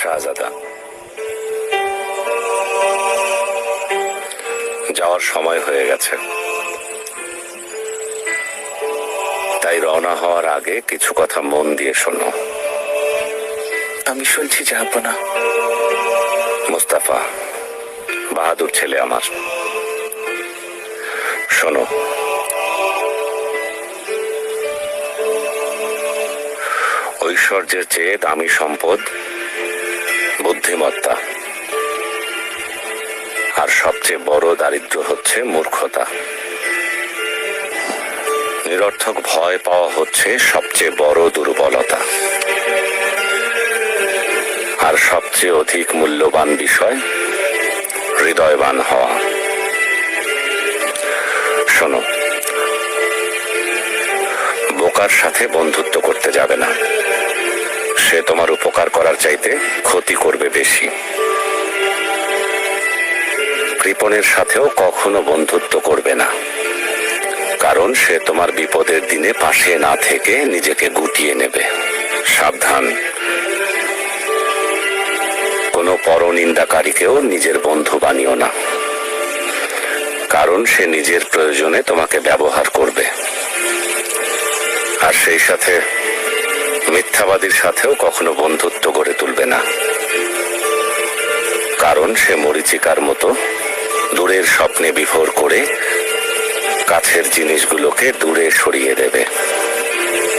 শাহজাদা। যাওয়ার সময় হয়ে গেছে, তাই রওনা হওয়ার আগে কিছু কথা মন দিয়ে শোনো। আমি শুনছি জাহাপনা। মুস্তাফা বাহাদুর ছেলে আমার, শোনো। ঐশ্বর্যের চেয়ে দামি সম্পদ বুদ্ধিমত্তা, আর সবচেয়ে বড় দারিদ্র্য হচ্ছে মূর্খতা। নিরর্থক ভয় পাওয়া হচ্ছে সবচেয়ে বড় দুর্বলতা, আর সবচেয়ে অধিক মূল্যবান বিষয় হৃদয়বান হওয়া। শোনো, বোকার সাথে বন্ধুত্ব করতে যাবে না, সে তোমার উপকার করার চাইতে ক্ষতি করবে বেশি। কৃপণের সাথেও কখনো বন্ধুত্ব করবে না, কারণ সে তোমার বিপদের দিনে পাশে না থেকে নিজেকে গুটিয়ে নেবে। সাবধান, কোনো পরনিন্দাকারীকেও নিজের বন্ধু বানিও না, কারণ সে নিজের প্রয়োজনে তোমাকে ব্যবহার করবে। আর সেই সাথে মিথ্যাবাদীর সাথেও কখনো বন্ধুত্ব গড়ে তুলবে না, কারণ সে মরীচিকার মতো দূরের স্বপ্নে বিভোর করে কাছের জিনিসগুলোকে দূরে সরিয়ে দেবে।